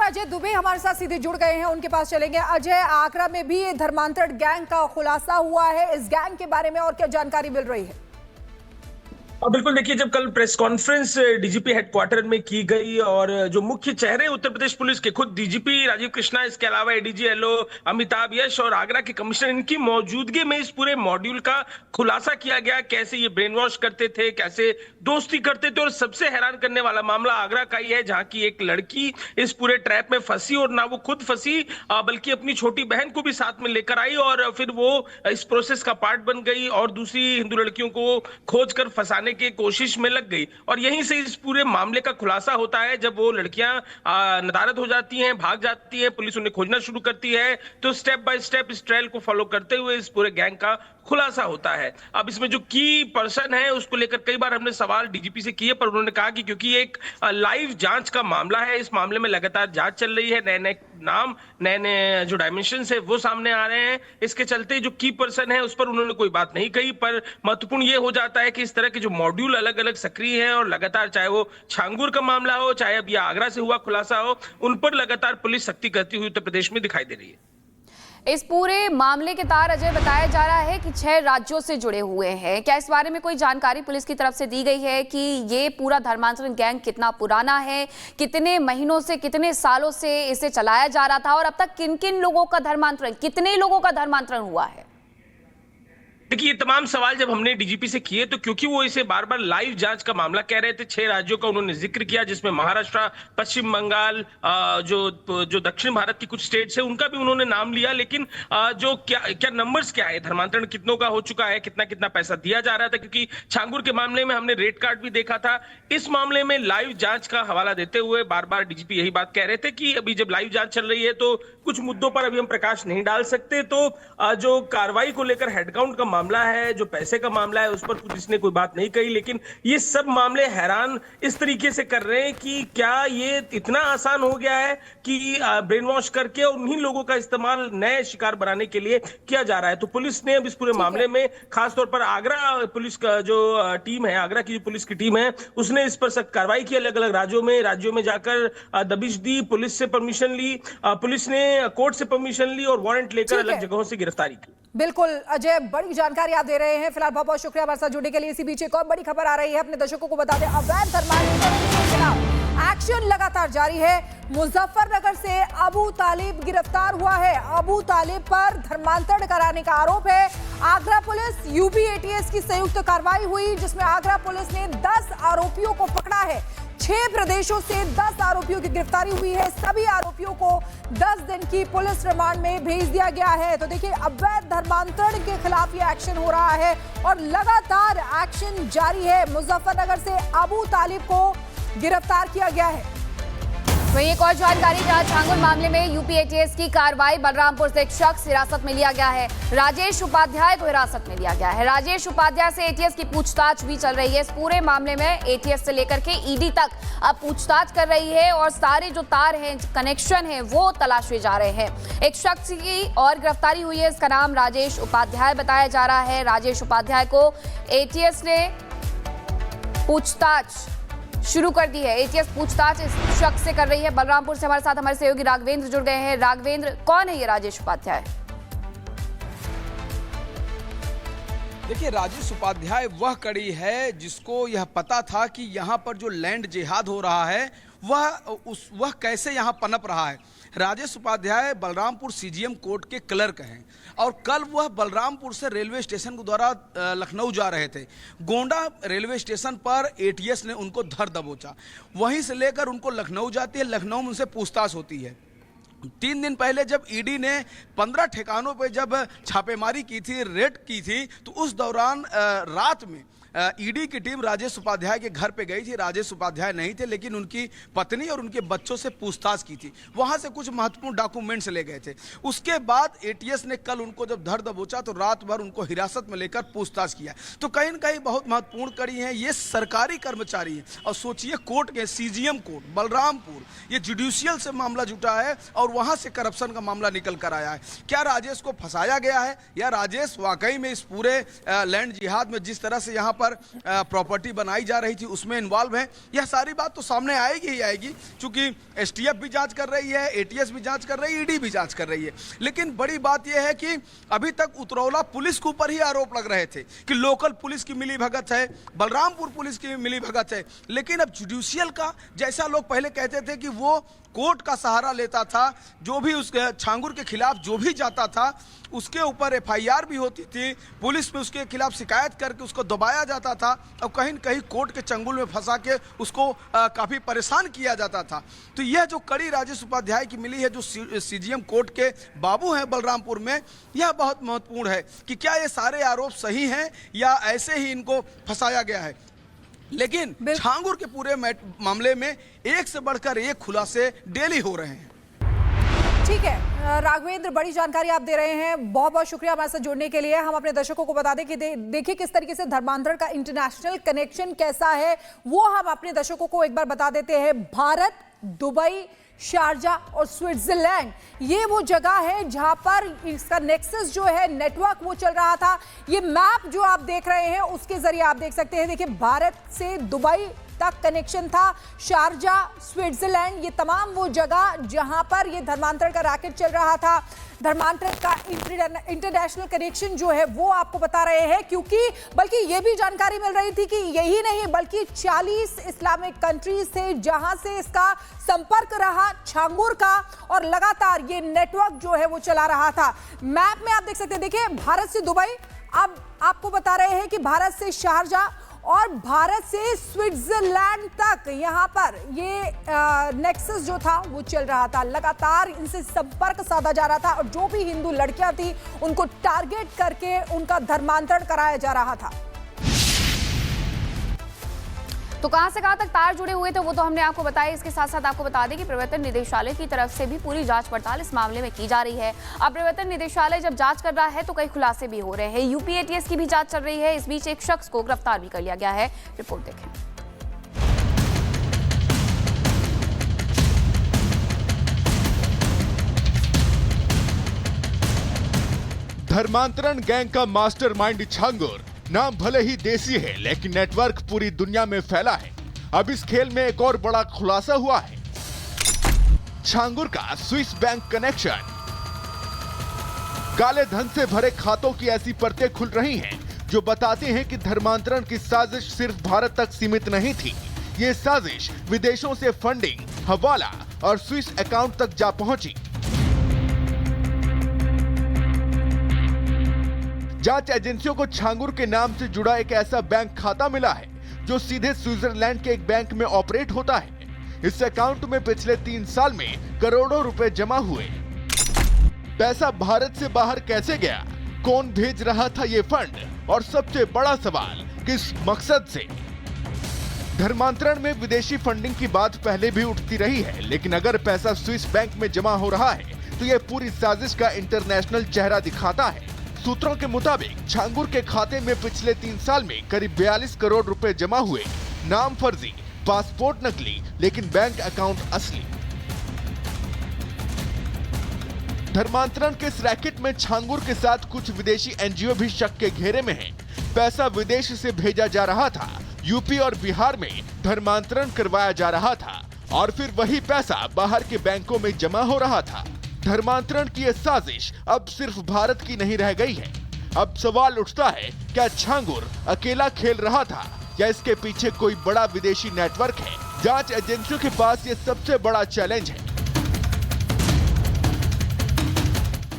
अजय दुबे हमारे साथ सीधे जुड़ गए हैं, उनके पास चलेंगे। अजय, आगरा में भी धर्मांतरण गैंग का खुलासा हुआ है, इस गैंग के बारे में और क्या जानकारी मिल रही है? बिल्कुल, देखिए, जब कल प्रेस कॉन्फ्रेंस डीजीपी हेडक्वार्टर में की गई और जो मुख्य चेहरे उत्तर प्रदेश पुलिस के, खुद डीजीपी राजीव कृष्णा, इसके अलावा एडीजी एलओ अमिताभ यश और आगरा के कमिश्नर, इनकी मौजूदगी में इस पूरे मॉड्यूल का खुलासा किया गया। कैसे ये ब्रेन वॉश करते थे, कैसे दोस्ती करते थे, और सबसे हैरान करने वाला मामला आगरा का ही है, जहां की एक लड़की इस पूरे ट्रैप में फंसी, और ना वो खुद फंसी बल्कि अपनी छोटी बहन को भी साथ में लेकर आई, और फिर वो इस प्रोसेस का पार्ट बन गई और दूसरी हिंदू लड़कियों को खोज कर फंसाने की कोशिश में लग गई। और यहीं से इस पूरे मामले का खुलासा होता है। जब वो लड़कियां नदारद हो जाती हैं, भाग जाती हैं, पुलिस उन्हें खोजना शुरू करती है, तो स्टेप बाय स्टेप इस ट्रेल को फॉलो करते हुए इस पूरे गैंग का खुलासा होता है। अब इसमें जो की पर्सन है उसको लेकर कई बार हमने सवाल डीजीपी से किए, पर उन्होंने कहा कि क्योंकि एक लाइव जांच का मामला है, इस मामले में लगातार जांच चल रही है, नए नए नाम, नए नए जो डायमेंशन है वो सामने आ रहे हैं, इसके चलते जो की पर्सन है उस पर उन्होंने कोई बात नहीं कही। पर महत्वपूर्ण ये हो जाता है कि इस तरह के जो मॉड्यूल अलग अलग सक्रिय हैं और लगातार, चाहे वो छांगुर का मामला हो, चाहे अब यह आगरा से हुआ खुलासा हो, उन पर लगातार पुलिस सख्ती करती हुई उत्तर प्रदेश में दिखाई दे रही है। इस पूरे मामले के तार, अजय, बताया जा रहा है कि 6 राज्यों से जुड़े हुए हैं। क्या इस बारे में कोई जानकारी पुलिस की तरफ से दी गई है कि ये पूरा धर्मांतरण गैंग कितना पुराना है, कितने महीनों से, कितने सालों से इसे चलाया जा रहा था, और अब तक किन किन लोगों का धर्मांतरण, कितने लोगों का धर्मांतरण हुआ है? देखिए, ये तमाम सवाल जब हमने डीजीपी से किए, तो क्योंकि वो इसे बार बार लाइव जांच का मामला कह रहे थे, 6 राज्यों का उन्होंने जिक्र किया, जिसमें महाराष्ट्र, पश्चिम बंगाल, जो दक्षिण भारत की कुछ स्टेट्स है उनका भी उन्होंने नाम लिया, लेकिन जो क्या नंबर्स क्या है, धर्मांतरण कितनों का हो चुका है, कितना कितना पैसा दिया जा रहा था, क्योंकि छांगुर के मामले में हमने रेट कार्ड भी देखा था। इस मामले में लाइव जांच का हवाला देते हुए बार बार डीजीपी यही बात कह रहे थे कि अभी जब लाइव जांच चल रही है तो कुछ मुद्दों पर अभी हम प्रकाश नहीं डाल सकते। तो जो कार्रवाई को लेकर हेडकाउंट का मामला है, जो पैसे का मामला है, उस पर पुलिस ने कोई बात नहीं कही, लेकिन ये सब मामले हैरान इस तरीके से कर रहे हैं कि क्या ये इतना आसान हो गया है कि ब्रेन वॉश करके और उन्हीं लोगों का इस्तेमाल नए शिकार बनाने के लिए किया जा रहा है। तो पुलिस ने अब इस पूरे मामले में खासतौर पर आगरा पुलिस का जो टीम है, आगरा की जो पुलिस की टीम है, उसने इस पर सख्त कार्रवाई की, अलग अलग राज्यों में जाकर दबिश दी, पुलिस से परमिशन ली, पुलिस ने कोर्ट से परमिशन ली और वारंट लेकर अलग जगहों से गिरफ्तारी की। बिल्कुल अजय, बड़ी जानकारी आप दे रहे हैं। फिलहाल बहुत बहुत शुक्रिया हमारे साथ जुड़ने के लिए। इसी बीच एक और बड़ी खबर आ रही है, अपने दर्शकों को बता दें, अवैध धर्मांतरण के खिलाफ एक्शन लगातार जारी है। मुजफ्फरनगर से अबू तालिब गिरफ्तार हुआ है। अबू तालिब पर धर्मांतरण कराने का आरोप है। आगरा पुलिस यूपी एटीएस की संयुक्त कार्रवाई हुई, जिसमें आगरा पुलिस ने 10 आरोपियों को पकड़ा है। 6 प्रदेशों से 10 आरोपियों की गिरफ्तारी हुई है। सभी आरोपियों को 10 दिन की पुलिस रिमांड में भेज दिया गया है। तो देखिए, अवैध धर्मांतरण के खिलाफ ये एक्शन हो रहा है और लगातार एक्शन जारी है। मुजफ्फरनगर से अबू तालिब को गिरफ्तार किया गया है। वहीं एक और जानकारी, जहां छांगुर मामले में यूपी एटीएस की कार्रवाई, बलरामपुर से एक शख्स हिरासत में लिया गया है। राजेश उपाध्याय को हिरासत में लिया गया है। राजेश उपाध्याय से एटीएस की पूछताछ भी चल रही है। इस पूरे मामले में एटीएस से लेकर के ईडी तक अब पूछताछ कर रही है और सारे जो तार हैं, कनेक्शन हैं, वो तलाशे जा रहे हैं। एक शख्स की और गिरफ्तारी हुई है, इसका नाम राजेश उपाध्याय बताया जा रहा है। राजेश उपाध्याय को एटीएस ने पूछताछ शुरू कर दी है। एटीएस पूछताछ इस शख्स से कर रही है। बलरामपुर से हमारे साथ हमारे सहयोगी राघवेंद्र जुड़ गए हैं। राघवेंद्र, कौन है ये राजेश उपाध्याय? देखिए, राजेश उपाध्याय वह कड़ी है जिसको यह पता था कि यहाँ पर जो लैंड जिहाद हो रहा है वह कैसे यहाँ पनप रहा है। राजेश उपाध्याय बलरामपुर सीजीएम कोर्ट के क्लर्क हैं और कल वह बलरामपुर से रेलवे स्टेशन के द्वारा लखनऊ जा रहे थे। गोंडा रेलवे स्टेशन पर एटीएस ने उनको धर दबोचा, वहीं से लेकर उनको लखनऊ जाती है। लखनऊ में उनसे पूछताछ होती है। 3 दिन पहले जब ईडी ने 15 ठिकानों पर जब छापेमारी की थी, रेड की थी, तो उस दौरान रात में ईडी की टीम राजेश उपाध्याय के घर पे गई थी। राजेश उपाध्याय नहीं थे, लेकिन उनकी पत्नी और उनके बच्चों से पूछताछ की थी। वहां से कुछ महत्वपूर्ण डॉक्यूमेंट्स ले गए थे। उसके बाद एटीएस ने कल उनको जब धर दबोचा तो रात भर उनको हिरासत में लेकर पूछताछ किया। तो कहीं न कहीं बहुत महत्वपूर्ण कड़ी है, ये सरकारी कर्मचारी है। और सोचिए, कोर्ट के सीजीएम कोर्ट बलरामपुर, ये जुडिशियल से मामला जुटा है और वहां से करप्शन का मामला निकल कर आया है। क्या राजेश को फंसाया गया है या राजेश वाकई में इस पूरे लैंड जिहाद में जिस तरह से यहाँ पर प्रॉपर्टी बनाई जा रही थी उसमें इन्वॉल्व है। यह सारी बात तो सामने आएगी ही आएगी, क्योंकि एसटीएफ भी जांच कर रही है, एटीएस भी जांच कर रही है, ईडी भी जांच कर रही है। लेकिन बड़ी बात यह है कि अभी तक उतरौला पुलिस के ऊपर ही आरोप लग रहे थे कि लोकल पुलिस की मिलीभगत है, बलरामपुर पुलिस की मिलीभगत है। लेकिन अब जुडिशियल का, जैसा लोग पहले कहते थे कि वो कोर्ट का सहारा लेता था, जो भी उस छांगुर के खिलाफ जो भी जाता था उसके ऊपर एफआईआर भी होती थी, पुलिस में उसके खिलाफ शिकायत करके उसको दबाया जाता था और कहीं न कहीं कोर्ट के चंगुल में फंसा के उसको काफ़ी परेशान किया जाता था। तो यह जो कड़ी राजेश उपाध्याय की मिली है, जो सीजीएम कोर्ट के बाबू हैं बलरामपुर में, यह बहुत महत्वपूर्ण है कि क्या ये सारे आरोप सही हैं या ऐसे ही इनको फंसाया गया है। लेकिन छांगुर के पूरे मामले में एक से बढ़कर एक खुलासे डेली हो रहे हैं। ठीक है राघवेंद्र, बड़ी जानकारी आप दे रहे हैं, बहुत बहुत शुक्रिया हमारे साथ जुड़ने के लिए। हम अपने दर्शकों को बता दें कि देखिए किस तरीके से धर्मांतरण का इंटरनेशनल कनेक्शन कैसा है, वो हम अपने दर्शकों को एक बार बता देते हैं। भारत, दुबई, शारजा और स्विट्जरलैंड, ये वो जगह है जहां पर इसका नेक्सस जो है, नेटवर्क वो चल रहा था। ये मैप जो आप देख रहे हैं उसके जरिए आप देख सकते हैं। देखिए भारत से दुबई तक कनेक्शन था, शारजा, स्विट्जरलैंड, ये तमाम वो जगह जहां पर ये धर्मांतरण का रैकेट चल रहा था। धर्मांतरण का इंटरनेशनल कनेक्शन जो है वो आपको बता रहे हैं, क्योंकि बल्कि ये भी जानकारी मिल रही थी कि यही नहीं बल्कि 40 इस्लामिक कंट्रीज थे जहां से इसका संपर्क रहा छांगुर का, और लगातार ये नेटवर्क जो है वो चला रहा था। मैप में आप देख सकते हैं, देखिए भारत से दुबई, अब आपको बता रहे हैं कि भारत से शारजा और भारत से स्विट्जरलैंड तक यहां पर ये नेक्सस जो था वो चल रहा था। लगातार इनसे संपर्क साधा जा रहा था और जो भी हिंदू लड़कियां थी उनको टारगेट करके उनका धर्मांतरण कराया जा रहा था। तो कहां से कहां तक तार जुड़े हुए थे वो तो हमने आपको बताया। इसके साथ साथ आपको बता दें कि प्रवर्तन निदेशालय की तरफ से भी पूरी जांच पड़ताल इस मामले में की जा रही है। अब प्रवर्तन निदेशालय जब जांच कर रहा है तो कई खुलासे भी हो रहे हैं। यूपी एटीएस की भी जांच चल रही है। इस बीच एक शख्स को गिरफ्तार भी कर लिया गया है। रिपोर्ट देखें। धर्मांतरण गैंग का मास्टरमाइंड छांगुर, नाम भले ही देसी है लेकिन नेटवर्क पूरी दुनिया में फैला है। अब इस खेल में एक और बड़ा खुलासा हुआ है, छांगुर का स्विस बैंक कनेक्शन। काले धन से भरे खातों की ऐसी परतें खुल रही हैं जो बताते हैं कि धर्मांतरण की साजिश सिर्फ भारत तक सीमित नहीं थी। ये साजिश विदेशों से फंडिंग, हवाला और स्विस अकाउंट तक जा पहुंची। जांच एजेंसियों को छांगुर के नाम से जुड़ा एक ऐसा बैंक खाता मिला है जो सीधे स्विट्जरलैंड के एक बैंक में ऑपरेट होता है। इस अकाउंट में पिछले 3 साल में करोड़ों रुपए जमा हुए। पैसा भारत से बाहर कैसे गया, कौन भेज रहा था ये फंड, और सबसे बड़ा सवाल किस मकसद से। धर्मांतरण में विदेशी फंडिंग की बात पहले भी उठती रही है, लेकिन अगर पैसा स्विस बैंक में जमा हो रहा है तो यह पूरी साजिश का इंटरनेशनल चेहरा दिखाता है। सूत्रों के मुताबिक छांगुर के खाते में पिछले 3 साल में करीब 42 करोड़ रुपए जमा हुए। नाम फर्जी, पासपोर्ट नकली, लेकिन बैंक अकाउंट असली। धर्मांतरण के इस रैकेट में छांगुर के साथ कुछ विदेशी एनजीओ भी शक के घेरे में हैं। पैसा विदेश से भेजा जा रहा था, यूपी और बिहार में धर्मांतरण करवाया जा रहा था और फिर वही पैसा बाहर के बैंकों में जमा हो रहा था। धर्मांतरण की यह साजिश अब सिर्फ भारत की नहीं रह गई है। अब सवाल उठता है, क्या छांगुर अकेला खेल रहा था या इसके पीछे कोई बड़ा विदेशी नेटवर्क है? जांच एजेंसियों के पास ये सबसे बड़ा चैलेंज है।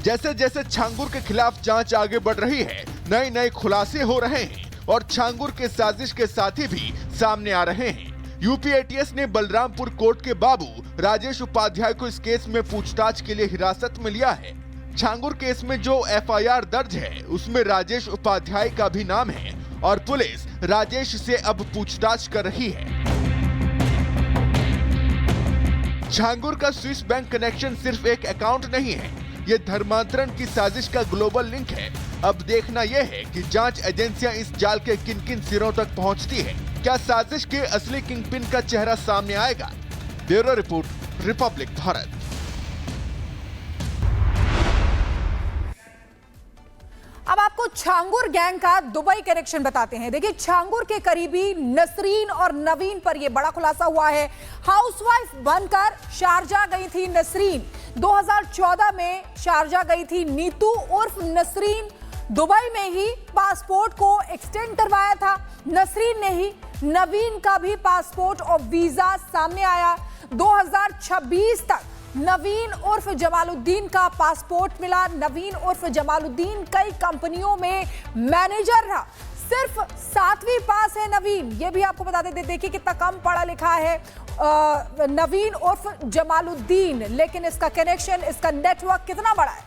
जैसे जैसे छांगुर के खिलाफ जांच आगे बढ़ रही है, नए नए खुलासे हो रहे हैं और छांगुर के साजिश के साथी भी सामने आ रहे हैं। यूपी एटीएस ने बलरामपुर कोर्ट के बाबू राजेश उपाध्याय को इस केस में पूछताछ के लिए हिरासत में लिया है। छांगुर केस में जो एफआईआर दर्ज है उसमें राजेश उपाध्याय का भी नाम है और पुलिस राजेश से अब पूछताछ कर रही है। छांगुर का स्विस बैंक कनेक्शन सिर्फ एक अकाउंट नहीं है, ये धर्मांतरण की साजिश का ग्लोबल लिंक है। अब देखना यह है कि जांच एजेंसियां इस जाल के किन किन सिरों तक पहुंचती है। क्या साजिश के असली किंगपिन का चेहरा सामने आएगा? Bureau report, Republic Bharat. अब आपको छांगुर गैंग का दुबई कनेक्शन बताते हैं। देखिए, छांगुर के करीबी नसरीन और नवीन पर यह बड़ा खुलासा हुआ है। हाउसवाइफ बनकर शारजा गई थी नसरीन। 2014 में शारजा गई थी नीतू उर्फ नसरीन। दुबई में ही पासपोर्ट को एक्सटेंड करवाया था नसरीन ने ही। नवीन का भी पासपोर्ट और वीजा सामने आया। 2026 तक नवीन उर्फ जमालुद्दीन का पासपोर्ट मिला। नवीन उर्फ जमालुद्दीन कई कंपनियों में मैनेजर रहा। सिर्फ 7वीं पास है नवीन, ये भी आपको बता देते। देखिए कितना कम पढ़ा लिखा है नवीन उर्फ जमालुद्दीन, लेकिन इसका कनेक्शन, इसका नेटवर्क कितना बड़ा है।